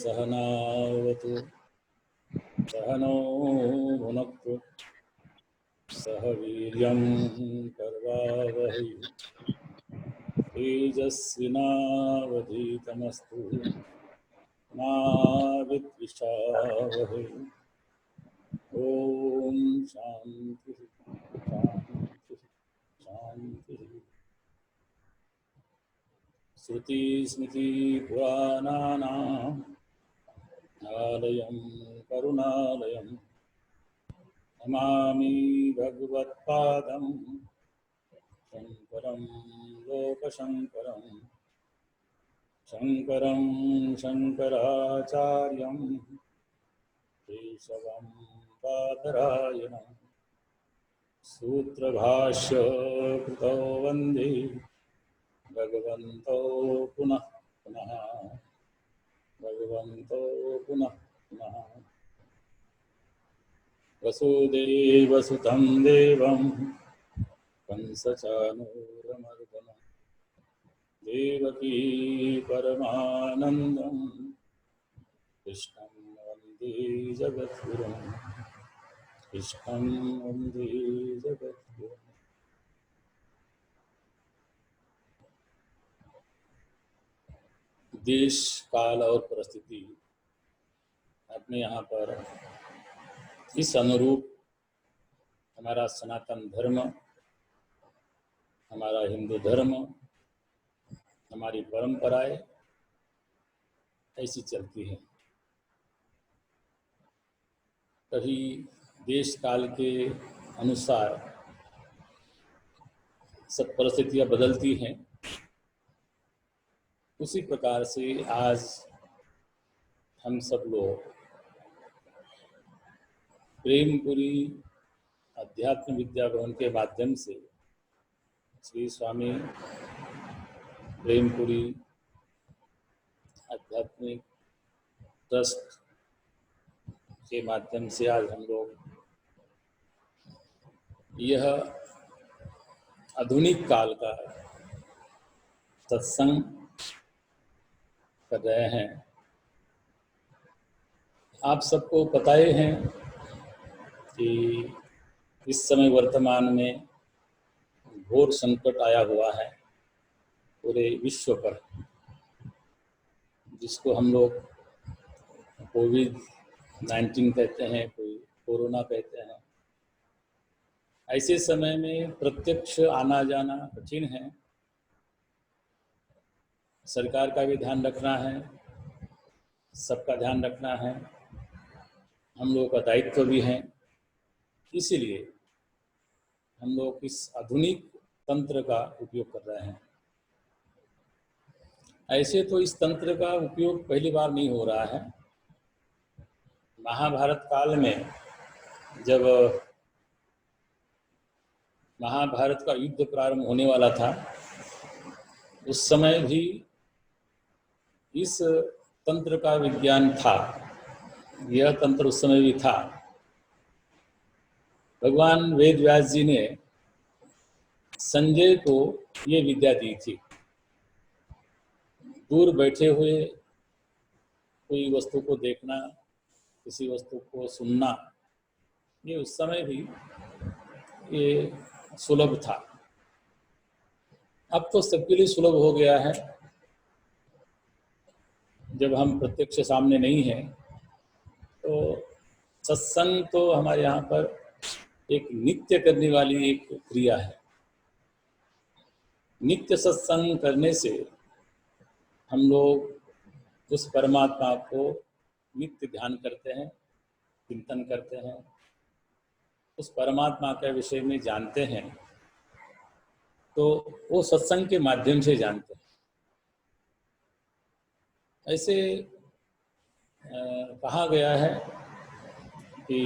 सहनावतु सहनो भुनक्तु सह वीर्यं कर्वावहै तेजस्विनावधीतमस्तु मा विद्विषावहै। ओम शांति शांति शांति। श्रुति स्मृति पुराणानाम् आलयं करुणालयं नमामि भगवत्पादं शंकरं लोकशंकरं शंकरं शंकराचार्यं केशवं बादरायणं सूत्रभाष्य कृतौ वन्दे भगवन्तौ पुनः पुनः भगवन्तो पुनः पुनः। वसुदेवसुतं देवं कंसचानूरमर्दनं देवकी परमानन्दं कृष्णं वन्दे जगद्गुरुं कृष्णं वन्दे जगद्गुरुं। देश काल और परिस्थिति अपने यहाँ पर इस अनुरूप हमारा सनातन धर्म, हमारा हिंदू धर्म, हमारी परंपराएं ऐसी चलती हैं। कभी देश काल के अनुसार सब परिस्थितियां बदलती हैं। उसी प्रकार से आज हम सब लोग प्रेमपुरी अध्यात्म विद्या भवन के माध्यम से श्री स्वामी प्रेमपुरी आध्यात्मिक ट्रस्ट के माध्यम से आज हम लोग यह आधुनिक काल का सत्संग कर रहे हैं। आप सबको पता ही है कि इस समय वर्तमान में घोर संकट आया हुआ है पूरे विश्व पर, जिसको हम लोग कोविड-19 कहते हैं, कोई कोरोना कहते हैं। ऐसे समय में प्रत्यक्ष आना जाना कठिन है। सरकार का भी ध्यान रखना है, सबका ध्यान रखना है, हम लोगों का दायित्व भी है। इसीलिए हम लोग इस आधुनिक तंत्र का उपयोग कर रहे हैं। ऐसे तो इस तंत्र का उपयोग पहली बार नहीं हो रहा है। महाभारत काल में जब महाभारत का युद्ध प्रारंभ होने वाला था, उस समय भी इस तंत्र का विज्ञान था। यह तंत्र उस समय भी था। भगवान वेद व्यास जी ने संजय को ये विद्या दी थी। दूर बैठे हुए कोई वस्तु को देखना, किसी वस्तु को सुनना, ये उस समय भी ये सुलभ था। अब तो सबके लिए सुलभ हो गया है। जब हम प्रत्यक्ष सामने नहीं हैं तो सत्संग तो हमारे यहाँ पर एक नित्य करने वाली एक क्रिया है। नित्य सत्संग करने से हम लोग उस परमात्मा को नित्य ध्यान करते हैं, चिंतन करते हैं, उस परमात्मा के विषय में जानते हैं। तो वो सत्संग के माध्यम से जानते हैं। ऐसे कहा गया है कि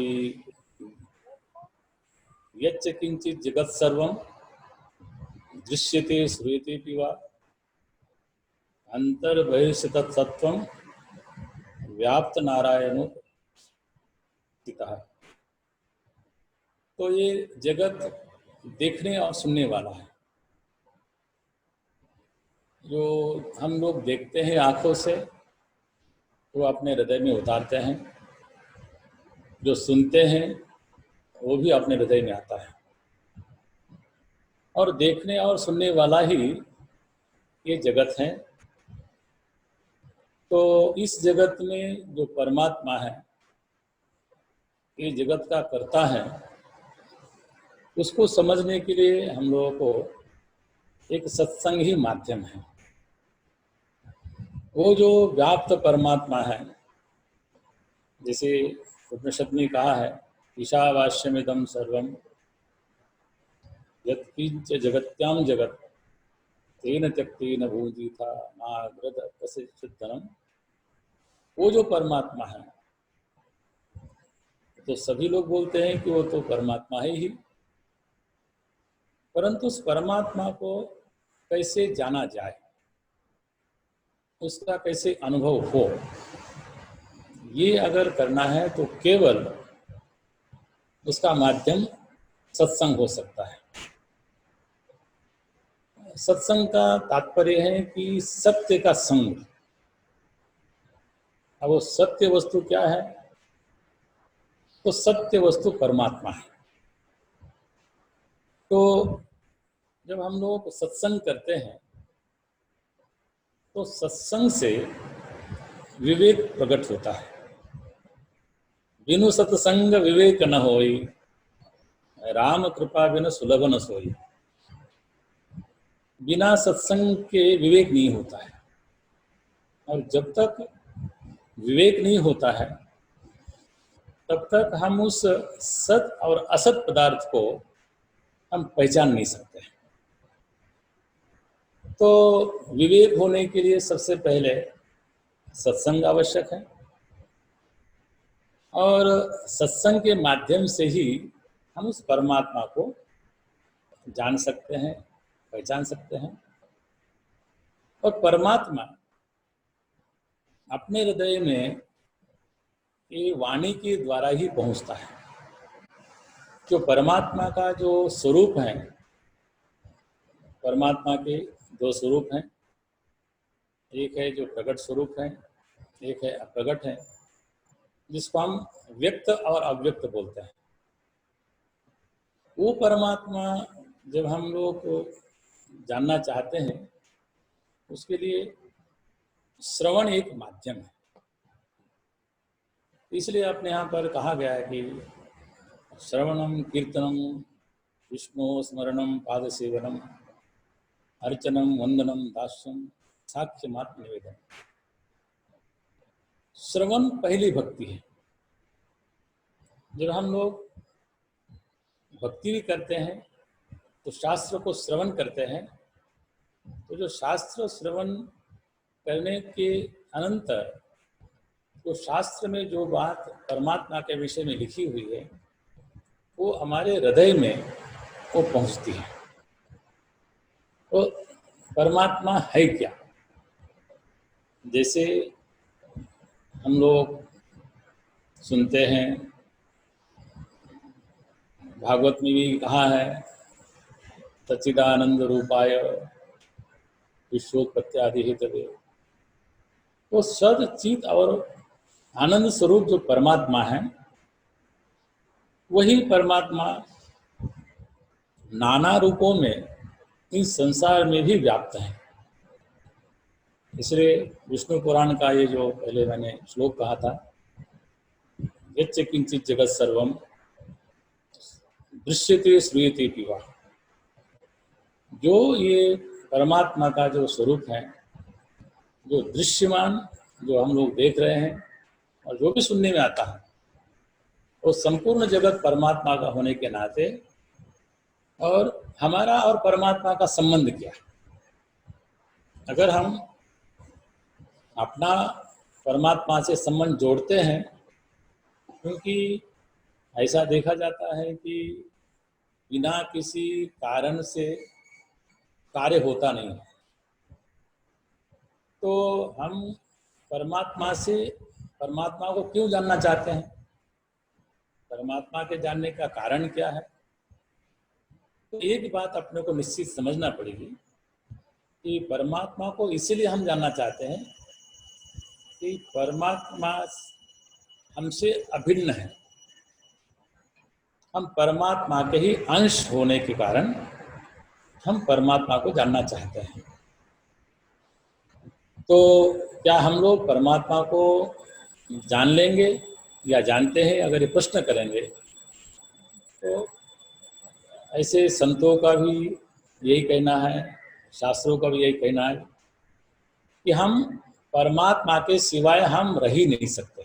यच्च किंचित जगत सर्वं दृश्यते श्रूयते पिवा अंतर्बहिर्ष तत्सत्वं व्याप्त नारायणो पिता। तो ये जगत देखने और सुनने वाला है। जो हम लोग देखते हैं आंखों से, वो अपने हृदय में उतारते हैं, जो सुनते हैं वो भी अपने हृदय में आता है, और देखने और सुनने वाला ही ये जगत है। तो इस जगत में जो परमात्मा है, ये जगत का कर्ता है, उसको समझने के लिए हम लोगों को एक सत्संग ही माध्यम है। वो जो व्याप्त परमात्मा है, जैसे उपनिषद में कहा है, ईशावास्यमिदं सर्वं यत्किंच जगत्यां जगत तेन त्यक्तेन भूजिथा नाग्रद कसिचिद्धनम्। वो जो परमात्मा है, तो सभी लोग बोलते हैं कि वो तो परमात्मा है ही, परंतु उस परमात्मा को कैसे जाना जाए, उसका कैसे अनुभव हो, ये अगर करना है तो केवल उसका माध्यम सत्संग हो सकता है। सत्संग का तात्पर्य है कि सत्य का संग। अब वो सत्य वस्तु क्या है? तो सत्य वस्तु परमात्मा है। तो जब हम लोग सत्संग करते हैं तो सत्संग से विवेक प्रकट होता है। बिनु सत्संग विवेक न होई, राम कृपा बिनु सुलभ न सोई। बिना सत्संग के विवेक नहीं होता है, और जब तक विवेक नहीं होता है तब तक हम उस सत और असत पदार्थ को हम पहचान नहीं सकते। तो विवेक होने के लिए सबसे पहले सत्संग आवश्यक है, और सत्संग के माध्यम से ही हम उस परमात्मा को जान सकते हैं, पहचान सकते हैं। और परमात्मा अपने हृदय में ये वाणी के द्वारा ही पहुंचता है। जो परमात्मा का जो स्वरूप है, परमात्मा के दो स्वरूप हैं, एक है जो प्रकट स्वरूप है, एक है अप्रकट है, जिसको हम व्यक्त और अव्यक्त बोलते हैं। वो परमात्मा जब हम लोग को जानना चाहते हैं, उसके लिए श्रवण एक माध्यम है। इसलिए अपने यहाँ पर कहा गया है कि श्रवणम कीर्तनम विष्णु स्मरणम पाद सेवनम अर्चनम वंदनम दास्यम साक्ष्य मात्र निवेदन। श्रवण पहली भक्ति है। जब हम लोग भक्ति भी करते हैं तो शास्त्र को श्रवण करते हैं, तो जो शास्त्र श्रवण करने के अनंतर तो शास्त्र में जो बात परमात्मा के विषय में लिखी हुई है वो हमारे हृदय में वो पहुंचती है। तो परमात्मा है क्या? जैसे हम लोग सुनते हैं, भागवत में भी कहा है, सच्चिदानंद रूपाय विश्वोत्पत्त्यादि हेतवे। तो सद चित और आनंद स्वरूप जो परमात्मा है, वही परमात्मा नाना रूपों में इस संसार में भी व्याप्त है। इसलिए विष्णु पुराण का ये जो पहले मैंने श्लोक कहा था, यच्च किंचित जगत सर्वम दृश्यते श्रूयते पिवा। जो ये परमात्मा का जो स्वरूप है, जो दृश्यमान, जो हम लोग देख रहे हैं और जो भी सुनने में आता है, वो संपूर्ण जगत परमात्मा का होने के नाते, और हमारा और परमात्मा का संबंध क्या? अगर हम अपना परमात्मा से संबंध जोड़ते हैं, क्योंकि ऐसा देखा जाता है कि बिना किसी कारण से कार्य होता नहीं है। तो हम परमात्मा परमात्मा को क्यों जानना चाहते हैं? परमात्मा के जानने का कारण क्या है? तो एक बात अपने को निश्चित समझना पड़ेगी कि परमात्मा को इसीलिए हम जानना चाहते हैं कि परमात्मा हमसे अभिन्न है। हम परमात्मा के ही अंश होने के कारण हम परमात्मा को जानना चाहते हैं। तो क्या हम लोग परमात्मा को जान लेंगे या जानते हैं, अगर ये प्रश्न करेंगे तो ऐसे संतों का भी यही कहना है, शास्त्रों का भी यही कहना है कि हम परमात्मा के सिवाय हम रह ही नहीं सकते।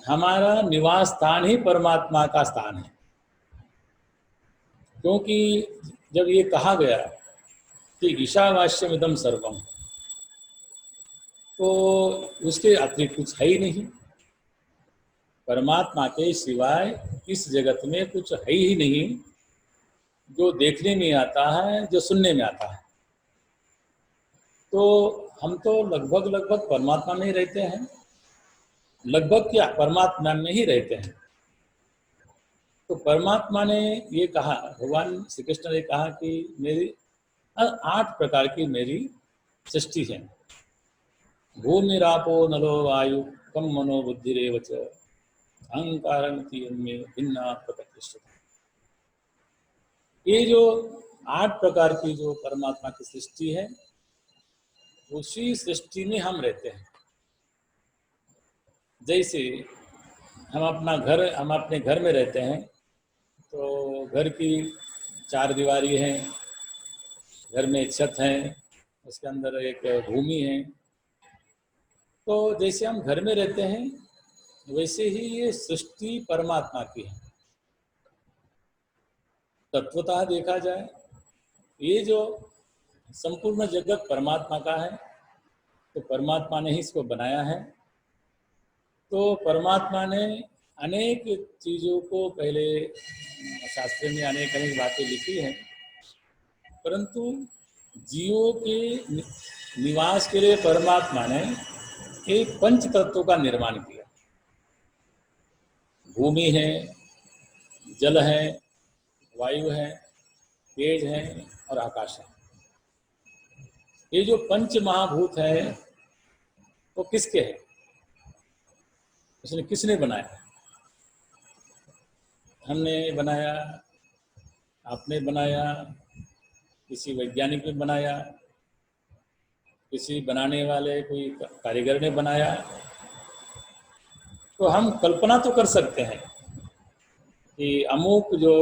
हमारा निवास स्थान ही परमात्मा का स्थान है। क्योंकि जब ये कहा गया कि ईशावास्यमिदं सर्वम, तो उसके अतिरिक्त कुछ है ही नहीं। परमात्मा के सिवाय इस जगत में कुछ है ही नहीं जो देखने में आता है, जो सुनने में आता है। तो हम तो लगभग परमात्मा में ही रहते हैं। लगभग क्या, परमात्मा में ही रहते हैं। तो परमात्मा ने ये कहा, भगवान श्री कृष्ण ने कहा कि मेरी 8 प्रकार की मेरी सृष्टि है। भूमिरापो नलो वायु कम मनो बुद्धिरेव च अहंकारमिति इनमें भिन्ना प्रकृति। ये जो 8 प्रकार की जो परमात्मा की सृष्टि है, उसी सृष्टि में हम रहते हैं। जैसे हम अपने घर में रहते हैं, तो घर की 4 दीवारी हैं, घर में एक छत है, उसके अंदर एक भूमि है। तो जैसे हम घर में रहते हैं, वैसे ही ये सृष्टि परमात्मा की है। तत्वतः देखा जाए, ये जो संपूर्ण जगत परमात्मा का है, तो परमात्मा ने ही इसको बनाया है। तो परमात्मा ने अनेक चीज़ों को, पहले शास्त्र में अनेक बातें लिखी हैं, परंतु जीवों के निवास के लिए परमात्मा ने एक पंच तत्वों का निर्माण किया। भूमि है, जल है, वायु है, तेज है और आकाश है। ये जो पंच महाभूत है वो किसके हैं? उसने किसने बनाया? हमने बनाया, आपने बनाया, किसी वैज्ञानिक ने बनाया, किसी बनाने वाले कोई कारीगर ने बनाया। तो हम कल्पना तो कर सकते हैं कि अमुक जो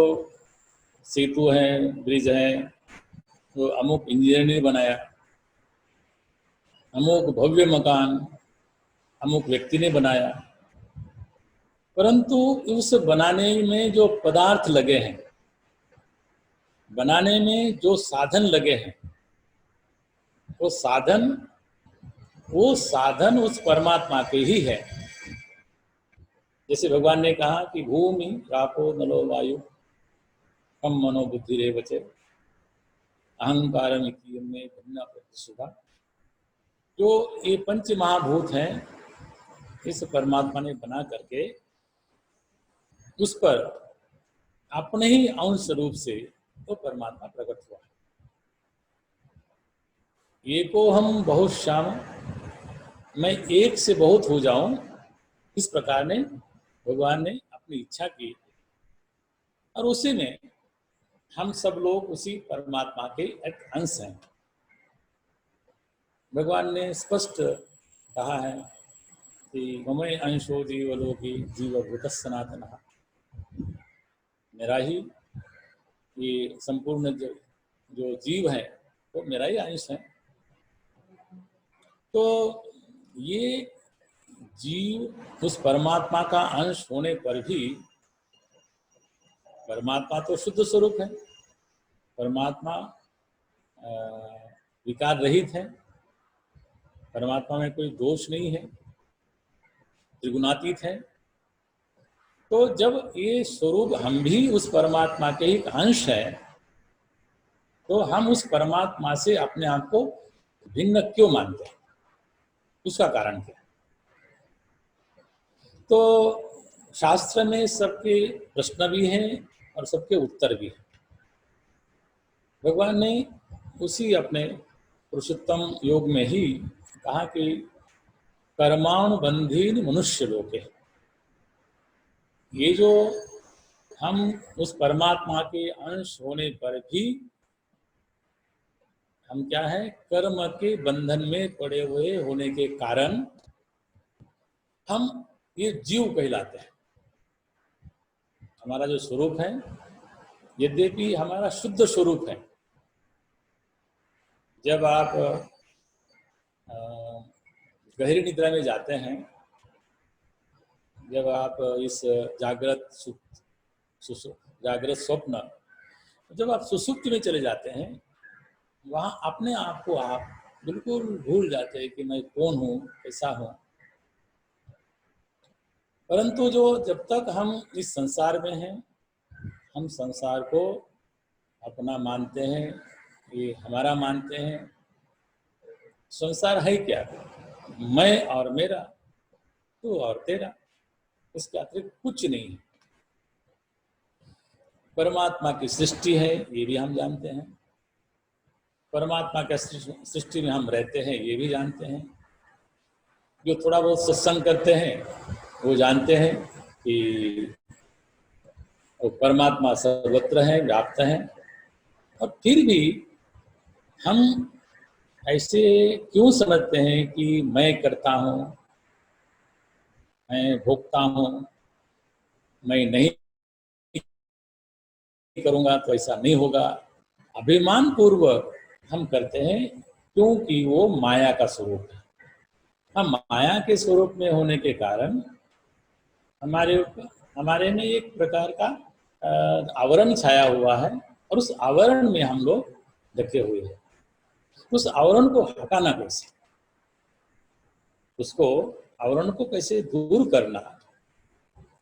सेतु है, ब्रिज है, तो अमुक इंजीनियर ने बनाया, अमुक भव्य मकान अमुक व्यक्ति ने बनाया। परंतु उस बनाने में जो पदार्थ लगे हैं, बनाने में जो साधन लगे हैं, वो साधन उस परमात्मा के ही है। जैसे भगवान ने कहा कि भूमि रापो नलो वायु कम मनो बुद्धि रे बचे अहंकार में भिन्ना प्रतिष्ठा। जो ये पंच महाभूत हैं, इस परमात्मा ने बना करके उस पर अपने ही अंश रूप से तो परमात्मा प्रकट हुआ। एको हम बहुत श्याम, मैं एक से बहुत हो जाऊं, इस प्रकार ने भगवान ने अपनी इच्छा की, और उसी में हम सब लोग उसी परमात्मा के एक अंश हैं। भगवान ने स्पष्ट कहा है कि ममय अंशो जीवलोकी जीवभूत सनातन, मेरा ही ये संपूर्ण जो जीव है वो मेरा ही अंश है। तो ये जीव उस परमात्मा का अंश होने पर भी, परमात्मा तो शुद्ध स्वरूप है, परमात्मा विकार रहित है, परमात्मा में कोई दोष नहीं है, त्रिगुणातीत है। तो जब ये स्वरूप हम भी उस परमात्मा के एक अंश है, तो हम उस परमात्मा से अपने आप को भिन्न क्यों मानते हैं? उसका कारण क्या है? तो शास्त्र में सबके प्रश्न भी हैं और सबके उत्तर भी हैं। भगवान ने उसी अपने पुरुषोत्तम योग में ही कहा कि कर्माणु बंधीन मनुष्य लोके, ये जो हम उस परमात्मा के अंश होने पर भी हम क्या है, कर्म के बंधन में पड़े हुए होने के कारण हम ये जीव कहलाते हैं। हमारा जो स्वरूप है, यद्यपि हमारा शुद्ध स्वरूप है, जब आप गहरी निद्रा में जाते हैं, जब आप इस जागृत जागृत स्वप्न, जब आप सुसुप्ति में चले जाते हैं, वहाँ अपने आप को आप बिल्कुल भूल जाते हैं कि मैं कौन हूँ, कैसा हूँ। परंतु जो जब तक हम इस संसार में हैं, हम संसार को अपना मानते हैं, ये हमारा मानते हैं। संसार है क्या? मैं और मेरा, तू और तेरा, इसके अतिरिक्त कुछ नहीं है। परमात्मा की सृष्टि है, ये भी हम जानते हैं। परमात्मा के सृष्टि में हम रहते हैं, ये भी जानते हैं। जो थोड़ा बहुत सत्संग करते हैं वो जानते हैं कि वो परमात्मा सर्वत्र है, व्याप्त है। और फिर भी हम ऐसे क्यों समझते हैं कि मैं करता हूँ, मैं भोगता हूँ, मैं नहीं करूँगा तो ऐसा नहीं होगा। अभिमान पूर्वक हम करते हैं, क्योंकि वो माया का स्वरूप है। हम माया के स्वरूप में होने के कारण हमारे में एक प्रकार का आवरण छाया हुआ है, और उस आवरण में हम लोग ढके हुए हैं। उस आवरण को हटाना कैसे, उसको आवरण को कैसे दूर करना,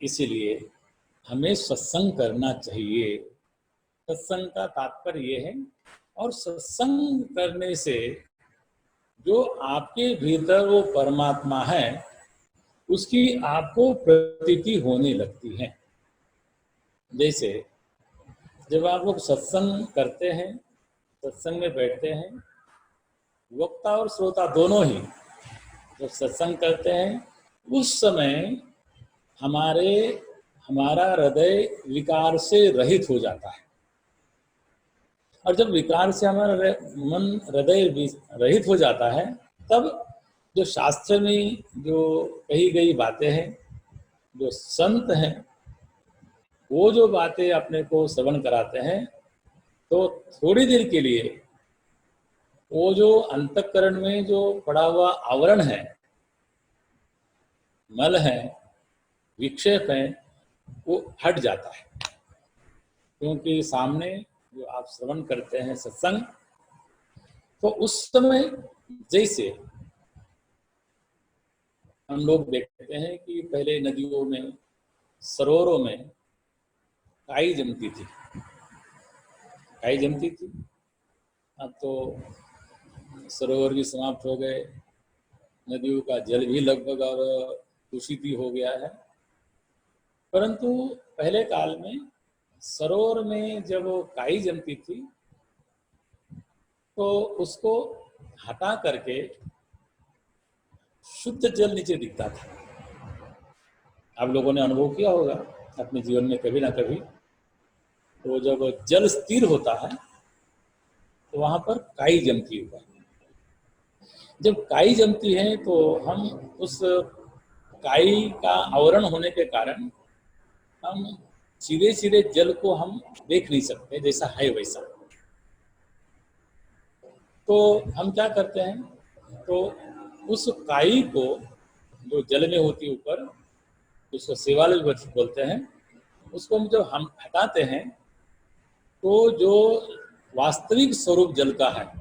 इसीलिए हमें सत्संग करना चाहिए। सत्संग का तात्पर्य ये है, और सत्संग करने से जो आपके भीतर वो परमात्मा है, उसकी आपको प्रतीति होने लगती है। जैसे जब आप लोग सत्संग करते हैं, सत्संग में बैठते हैं, वक्ता और श्रोता दोनों ही जब सत्संग करते हैं, उस समय हमारा हृदय विकार से रहित हो जाता है। और जब विकार से हमारा मन हृदय रहित हो जाता है, तब जो शास्त्र में जो कही गई बातें हैं, जो संत हैं, वो जो बातें अपने को श्रवण कराते हैं, तो थोड़ी देर के लिए वो जो अंतःकरण में जो पड़ा हुआ आवरण है, मल है, विक्षेप है, वो हट जाता है। क्योंकि सामने जो आप श्रवण करते हैं सत्संग, तो उस समय जैसे हम लोग देखते हैं कि पहले नदियों में, सरोवरों में काई जमती थी, काई जमती थी। अब तो सरोवर भी समाप्त हो गए, नदियों का जल भी लगभग और दूषित ही हो गया है। परंतु पहले काल में सरोवर में जब काई जमती थी, तो उसको हटा करके शुद्ध जल नीचे दिखता था। आप लोगों ने अनुभव किया होगा अपने जीवन में कभी ना कभी। तो जब जल स्थिर होता है, तो वहां पर काई जमती है। जब काई जमती है, तो हम उस काई का आवरण होने के कारण हम सीधे सीधे जल को हम देख नहीं सकते, जैसा है वैसा। तो हम क्या करते हैं, तो उस काई को जो जल में होती है ऊपर, उसको सेवाल बोलते हैं, उसको हम जब हम हटाते हैं, तो जो वास्तविक स्वरूप जल का है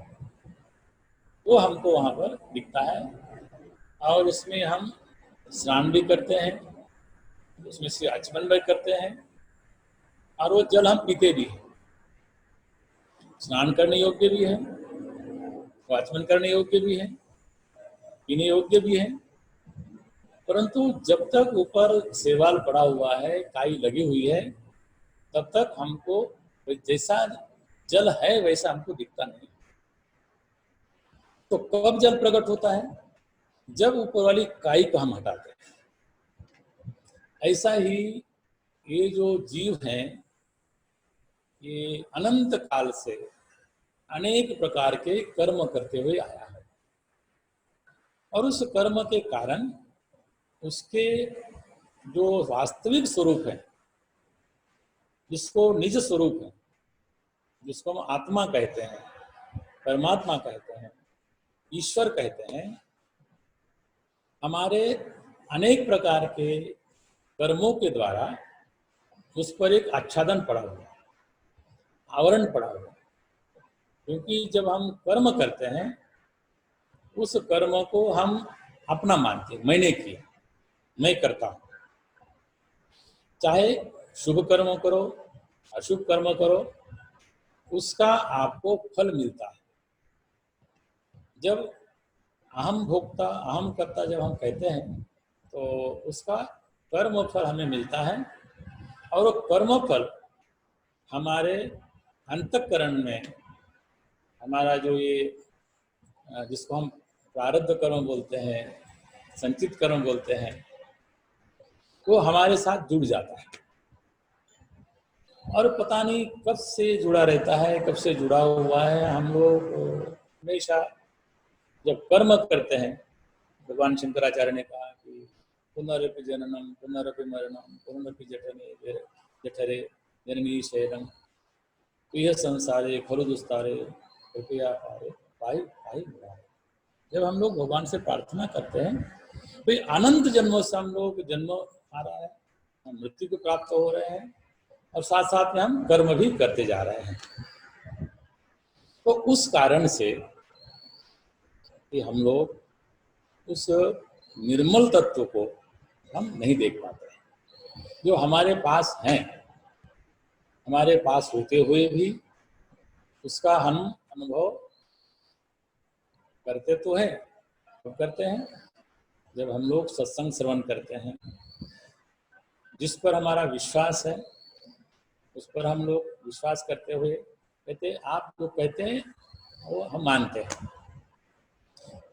वो हमको वहाँ पर दिखता है। और उसमें हम स्नान भी करते हैं, उसमें से आचमन भी करते हैं, और वो जल हम पीते भी हैं। स्नान करने योग्य भी है, आचमन करने योग्य भी है, पीने योग्य भी है। परंतु जब तक ऊपर सेवाल पड़ा हुआ है, काई लगी हुई है, तब तक हमको जैसा जल है वैसा हमको दिखता नहीं। तो कब जल प्रकट होता है? जब ऊपर वाली काई को हम हटाते हैं, ऐसा ही ये जो जीव हैं ये अनंत काल से अनेक प्रकार के कर्म करते हुए आया है, और उस कर्म के कारण उसके जो वास्तविक स्वरूप है, जिसको निज स्वरूप है, जिसको हम आत्मा कहते हैं, परमात्मा कहते हैं, ईश्वर कहते हैं, हमारे अनेक प्रकार के कर्मों के द्वारा उस पर एक आच्छादन पड़ा हुआ, आवरण पड़ा हुआ। क्योंकि जब हम कर्म करते हैं उस कर्म को हम अपना मानते हैं, मैंने किया, मैं करता हूँ। चाहे शुभ कर्म करो, अशुभ कर्म करो, उसका आपको फल मिलता है। जब अहम भोक्ता अहम कर्ता जब हम कहते हैं तो उसका कर्म फल हमें मिलता है, और वो कर्म फल हमारे अंतःकरण में, हमारा जो ये जिसको हम प्रारब्ध कर्म बोलते हैं, संचित कर्म बोलते हैं, वो हमारे साथ जुड़ जाता है, और पता नहीं कब से जुड़ा रहता है, कब से जुड़ा हुआ है। हम लोग हमेशा जब कर्म करते हैं, भगवान शंकराचार्य ने कहा कि पुनरपि जननम पुनरपि मरणम पुनरपि जठरे जठरे जननी शयनम प्रिय संसारे खरु दुस्तारे कृपया पारे पाई पाई मुरारे। जब हम लोग भगवान से प्रार्थना करते हैं तो अनंत जन्मों से हम लोग जन्म आ रहा है, हम मृत्यु को प्राप्त हो रहे हैं, और साथ साथ में हम कर्म भी करते जा रहे हैं। तो उस कारण से कि हम लोग उस निर्मल तत्व को हम नहीं देख पाते हैं, जो हमारे पास हैं, हमारे पास होते हुए भी उसका हम अनुभव करते तो हैं। कब करते हैं? जब हम लोग सत्संग श्रवण करते हैं, जिस पर हमारा विश्वास है उस पर हम लोग विश्वास करते हुए कहते आप जो कहते हैं वो हम मानते हैं,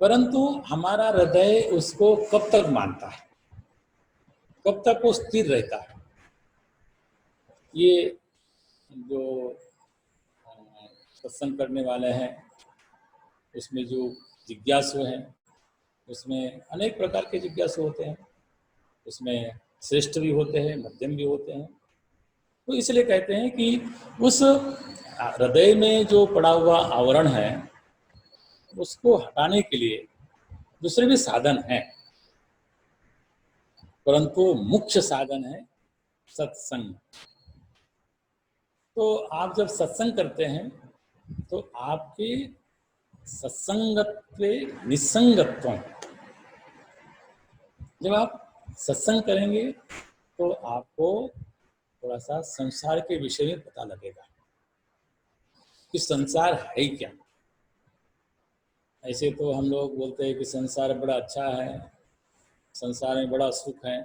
परंतु हमारा हृदय उसको कब तक मानता है, कब तक वो स्थिर रहता है। ये जो सत्संग करने वाले हैं उसमें जो जिज्ञासु हैं, उसमें अनेक प्रकार के जिज्ञासु होते हैं, उसमें श्रेष्ठ भी होते हैं, मध्यम भी होते हैं। तो इसलिए कहते हैं कि उस हृदय में जो पड़ा हुआ आवरण है उसको हटाने के लिए दूसरे भी साधन हैं, परंतु मुख्य साधन है सत्संग। तो आप जब सत्संग करते हैं तो आपके सत्संगत्वे निसंगत्व, जब आप सत्संग करेंगे तो आपको थोड़ा सा संसार के विषय में पता लगेगा कि संसार है क्या। ऐसे तो हम लोग बोलते हैं कि संसार बड़ा अच्छा है, संसार में बड़ा सुख है,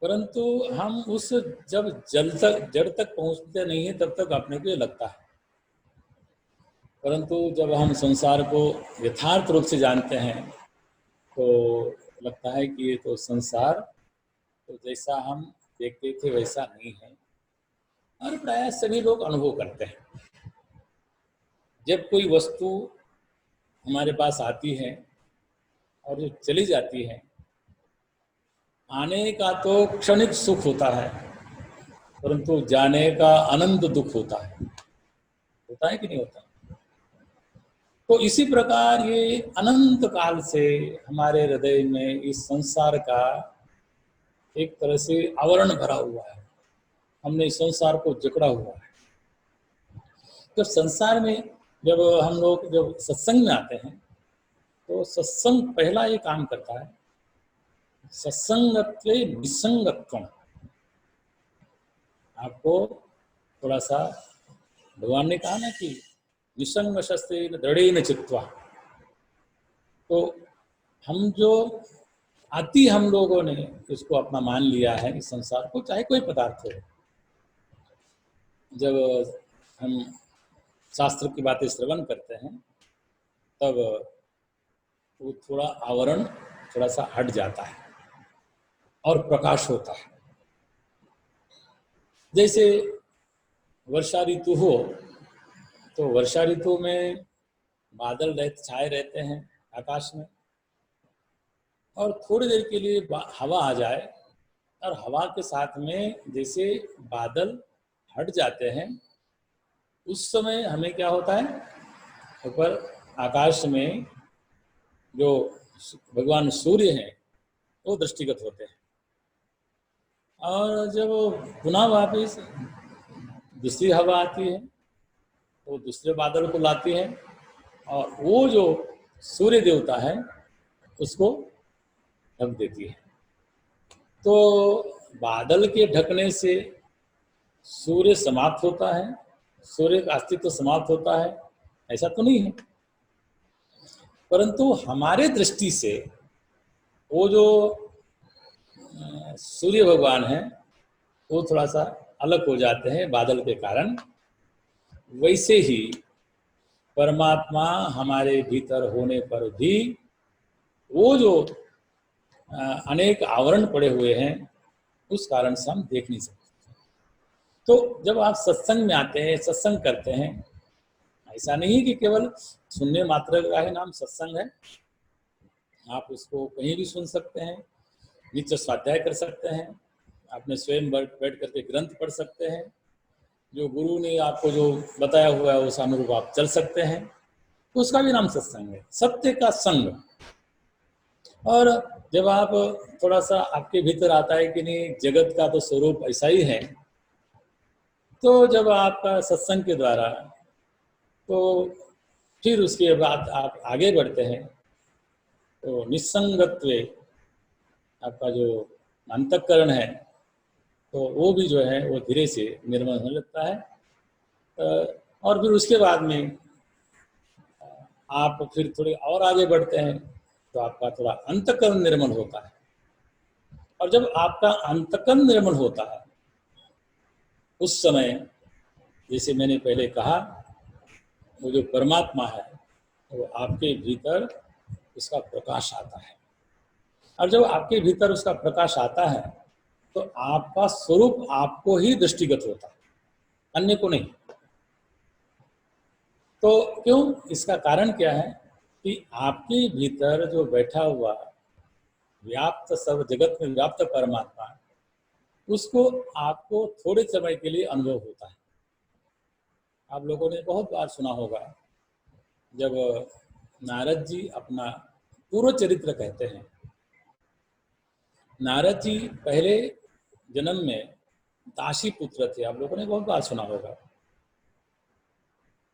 परंतु हम उस जब जड़ तक पहुंचते नहीं है तब तक अपने को ये लगता है। परंतु जब हम संसार को यथार्थ रूप से जानते हैं तो लगता है कि ये तो संसार तो जैसा हम देखते थे वैसा नहीं है, और प्राय सभी लोग अनुभव करते हैं। जब कोई वस्तु हमारे पास आती है और जो चली जाती है, आने का तो क्षणिक सुख होता है, परंतु जाने का अनंत दुख होता है कि नहीं होता। तो इसी प्रकार ये अनंत काल से हमारे हृदय में इस संसार का एक तरह से आवरण भरा हुआ है, हमने इस संसार को जकड़ा हुआ है। जब संसार में जब हम लोग जब सत्संग में आते हैं तो सत्संग पहला ये काम करता है, सत्संगत्वे निसंगत्व। आपको थोड़ा सा भगवान ने कहा ना कि निसंग शस्त्रेण दृढ़ेन चित्वा, तो हम जो अति हम लोगों ने इसको अपना मान लिया है इस संसार को, चाहे कोई पदार्थ हो। जब हम शास्त्र की बातें श्रवण करते हैं तब वो थोड़ा आवरण थोड़ा सा हट जाता है और प्रकाश होता है। जैसे वर्षा ऋतु हो तो वर्षा ऋतु में बादल छाए रहते हैं आकाश में, और थोड़ी देर के लिए हवा आ जाए और हवा के साथ में जैसे बादल हट जाते हैं, उस समय हमें क्या होता है, ऊपर आकाश में जो भगवान सूर्य हैं वो दृष्टिगत होते हैं। और जब पुनः वापिस दूसरी हवा आती है वो दूसरे बादल को लाती है और वो जो सूर्य देवता है उसको ढक देती है। तो बादल के ढकने से सूर्य समाप्त होता है, सूर्य का अस्तित्व समाप्त होता है, ऐसा तो नहीं है। परंतु हमारे दृष्टि से वो जो सूर्य भगवान हैं वो थोड़ा सा अलग हो जाते हैं बादल के कारण। वैसे ही परमात्मा हमारे भीतर होने पर भी वो जो अनेक आवरण पड़े हुए हैं उस कारण से हम देख नहीं सकते। तो जब आप सत्संग में आते हैं, सत्संग करते हैं, ऐसा नहीं कि केवल सुनने मात्र का ही नाम सत्संग है। आप उसको कहीं भी सुन सकते हैं, नित्य स्वाध्याय कर सकते हैं, अपने स्वयं बैठ करके ग्रंथ पढ़ सकते हैं, जो गुरु ने आपको जो बताया हुआ है उस अनुरूप आप चल सकते हैं, तो उसका भी नाम सत्संग है, सत्य का संग। और जब आप थोड़ा सा आपके भीतर आता है कि नहीं जगत का तो स्वरूप ऐसा ही है, तो जब आपका सत्संग के द्वारा तो फिर उसके बाद आप आगे बढ़ते हैं तो निस्संगत्व आपका जो अंतःकरण है तो वो भी जो है वो धीरे से निर्मल होने लगता है। और फिर उसके बाद में आप फिर थोड़े और आगे बढ़ते हैं तो आपका थोड़ा अंतःकरण निर्मल होता है। और जब आपका अंतःकरण निर्मल होता है उस समय जैसे मैंने पहले कहा वो जो परमात्मा है वो आपके भीतर उसका प्रकाश आता है। और जब आपके भीतर उसका प्रकाश आता है तो आपका स्वरूप आपको ही दृष्टिगत होता है, अन्य को नहीं। तो क्यों, इसका कारण क्या है कि आपके भीतर जो बैठा हुआ व्याप्त सब जगत में व्याप्त परमात्मा उसको आपको थोड़े समय के लिए अनुभव होता है। आप लोगों ने बहुत बार सुना होगा जब नारद जी अपना पूर्व चरित्र कहते हैं। नारद जी पहले जन्म में दासी पुत्र थे, आप लोगों ने बहुत बार सुना होगा।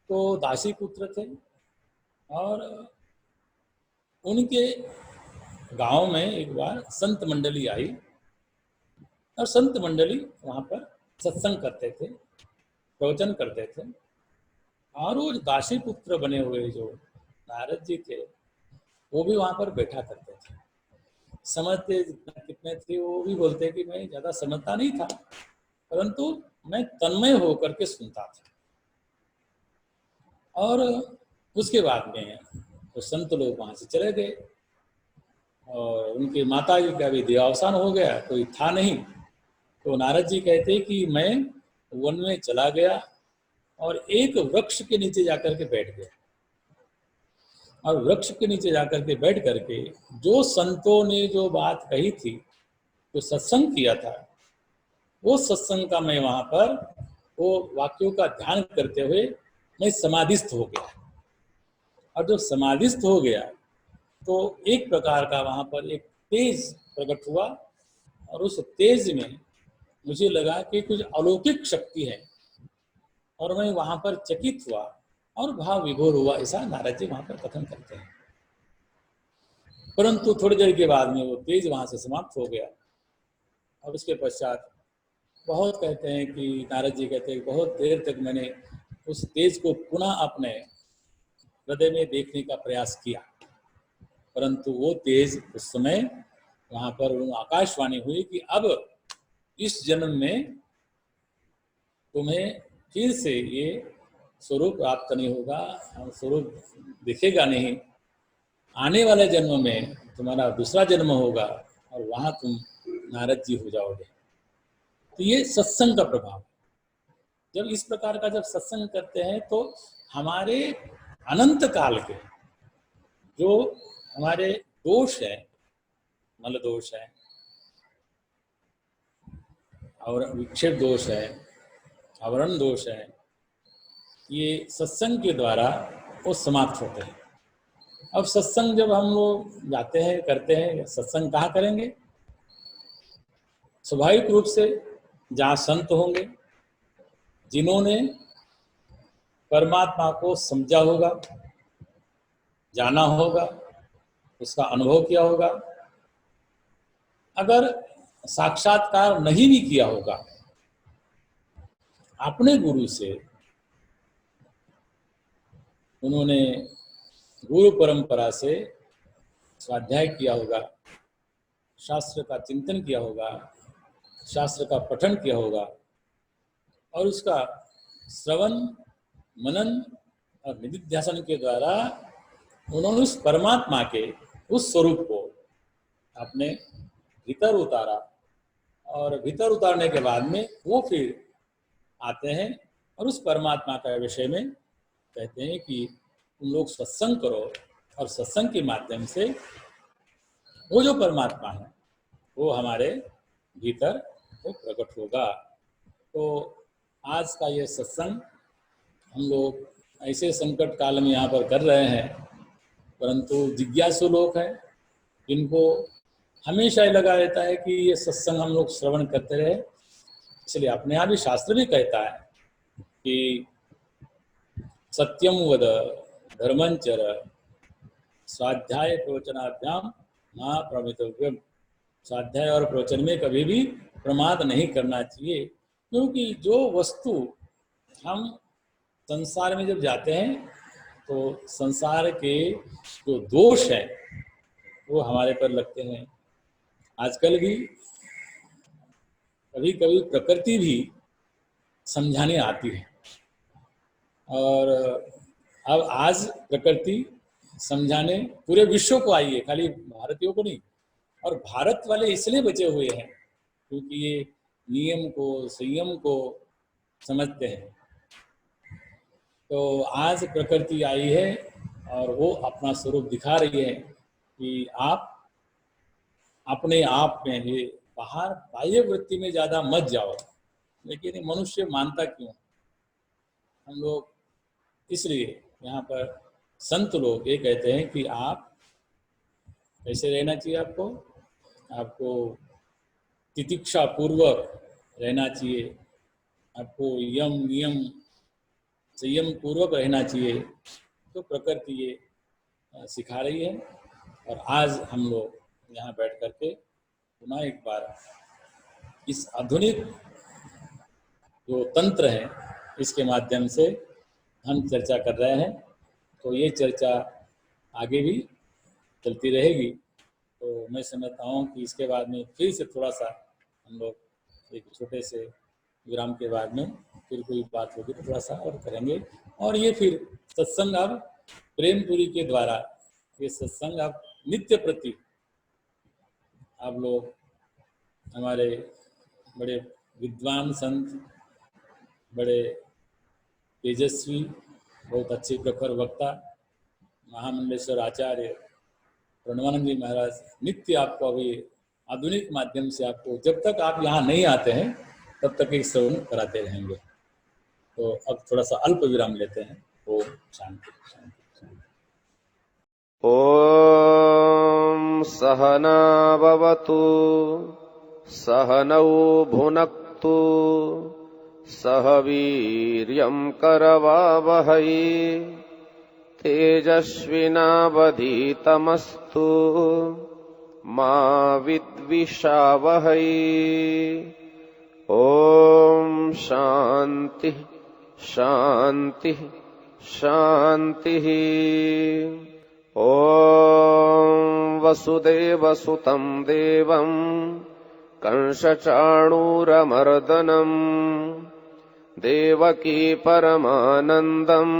तो दासी पुत्र थे और उनके गांव में एक बार संत मंडली आई और संत मंडली वहाँ पर सत्संग करते थे, प्रवचन करते थे। और वो दासी पुत्र बने हुए जो नारद जी थे वो भी वहाँ पर बैठा करते थे। समझते कितने थे वो भी बोलते कि मैं ज़्यादा समझता नहीं था, परंतु मैं तन्मय होकर के सुनता था। और उसके बाद में वो संत लोग वहाँ से चले गए और उनके माता जी का भी देहावसान हो गया, कोई था नहीं। तो नारद जी कहते कि मैं वन में चला गया और एक वृक्ष के नीचे जाकर के बैठ गया। और वृक्ष के नीचे जाकर के बैठ करके जो संतों ने जो बात कही थी, जो सत्संग किया था, वो सत्संग का मैं वहाँ पर वो वाक्यों का ध्यान करते हुए मैं समाधिस्थ हो गया। और जब समाधिस्थ हो गया तो एक प्रकार का वहाँ पर एक तेज प्रकट हुआ और उस तेज में मुझे लगा कि कुछ अलौकिक शक्ति है और मैं वहाँ पर चकित हुआ और भाव विभोर हुआ, ऐसा नारद जी वहाँ पर कथन करते हैं। परंतु थोड़ी देर के बाद में वो तेज वहाँ से समाप्त हो गया और उसके पश्चात बहुत कहते हैं कि नारद जी कहते हैं बहुत देर तक मैंने उस तेज को पुनः अपने हृदय में देखने का प्रयास किया, परंतु वो तेज उस समय वहाँ पर आकाशवाणी हुई कि अब इस जन्म में तुम्हें फिर से ये स्वरूप प्राप्त नहीं होगा, स्वरूप दिखेगा नहीं। आने वाले जन्म में तुम्हारा दूसरा जन्म होगा और वहां तुम नारद जी हो जाओगे। तो ये सत्संग का प्रभाव है। जब इस प्रकार का जब सत्संग करते हैं तो हमारे अनंत काल के जो हमारे दोष है, मल दोष है और विक्षेप दोष है, आवरण दोष है, ये सत्संग के द्वारा वो समाप्त होते हैं। अब सत्संग जब हम लोग जाते हैं करते हैं, सत्संग कहाँ करेंगे? स्वाभाविक रूप से जहाँ संत होंगे, जिन्होंने परमात्मा को समझा होगा, जाना होगा, उसका अनुभव किया होगा। अगर साक्षात्कार नहीं भी किया होगा, अपने गुरु से उन्होंने गुरु परंपरा से स्वाध्याय किया होगा, शास्त्र का चिंतन किया होगा, शास्त्र का पठन किया होगा और उसका श्रवण मनन और निधिध्यासन के द्वारा उन्होंने उस परमात्मा के उस स्वरूप को अपने भीतर उतारा और भीतर उतारने के बाद में वो फिर आते हैं और उस परमात्मा का विषय में कहते हैं कि तुम लोग सत्संग करो और सत्संग के माध्यम से वो जो परमात्मा है वो हमारे भीतर वो प्रकट होगा। तो आज का ये सत्संग हम लोग ऐसे संकट काल में यहाँ पर कर रहे हैं, परंतु जिज्ञासु लोग हैं जिनको हमेशा ही लगा रहता है कि ये सत्संग हम लोग श्रवण करते रहे। इसलिए अपने यहाँ भी शास्त्र भी कहता है कि सत्यम वद धर्मंचर स्वाध्याय प्रवचनाभ्याम ना प्रमितव्यम। स्वाध्याय और प्रवचन में कभी भी प्रमाद नहीं करना चाहिए, क्योंकि जो वस्तु हम संसार में जब जाते हैं तो संसार के जो दोष है वो हमारे पर लगते हैं। आजकल भी कभी कभी प्रकृति भी समझाने आती है और अब आज प्रकृति समझाने पूरे विश्व को आई है, खाली भारतीयों को नहीं। और भारत वाले इसलिए बचे हुए हैं क्योंकि ये नियम को संयम को समझते हैं। तो आज प्रकृति आई है और वो अपना स्वरूप दिखा रही है कि आप अपने आप में ही बाहर बाह्य वृत्ति में ज़्यादा मत जाओ। लेकिन मनुष्य मानता क्यों? हम लोग इसलिए यहाँ पर संत लोग ये कहते हैं कि आप कैसे रहना चाहिए, आपको तितिक्षा पूर्वक रहना चाहिए, आपको यम नियम संयम पूर्वक रहना चाहिए। तो प्रकृति ये सिखा रही है और आज हम लोग यहाँ बैठ करके पुनः एक बार इस आधुनिक जो तंत्र है इसके माध्यम से हम चर्चा कर रहे हैं। तो ये चर्चा आगे भी चलती रहेगी। तो मैं समझता हूँ कि इसके बाद में फिर से थोड़ा सा हम लोग एक छोटे से विराम के बाद में फिर कोई बात होगी तो थोड़ा सा और करेंगे। और ये फिर सत्संग अब प्रेमपुरी के द्वारा ये सत्संग अब नित्य प्रति आप लोग हमारे बड़े विद्वान संत, बड़े तेजस्वी, बहुत अच्छे प्रखर वक्ता महामंडलेश्वर आचार्य प्रणवानंद जी महाराज नित्य आपको अभी आधुनिक माध्यम से आपको जब तक आप यहाँ नहीं आते हैं तब तक एक श्रवण कराते रहेंगे। तो अब थोड़ा सा अल्प विराम लेते हैं। ओम शांति शांति शांति। ओम सहना भवतु सहनौ भुनक्तु सह वीर्यं करवावहै तेजस्विनावधीतमस्तु मा विद्विषावहै। ओम शांति शांति शांति। ओम वसुदेवसुतं देवं कंसचाणूरमर्दनं देवकी परमानन्दं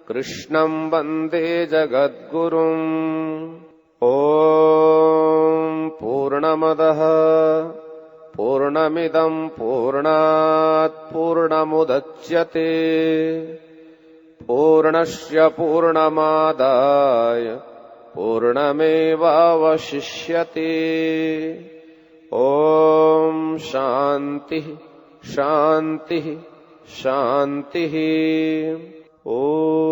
कृष्णम् वन्दे जगद्गुरुम्। ॐ पूर्णमदः पूर्णमिदम् पूर्णात् पूर्णमुदच्यते पूर्णस्य पूर्णमादाय पूर्णमेवावशिष्यते। ॐ शान्तिः शान्तिः शान्तिः। ॐ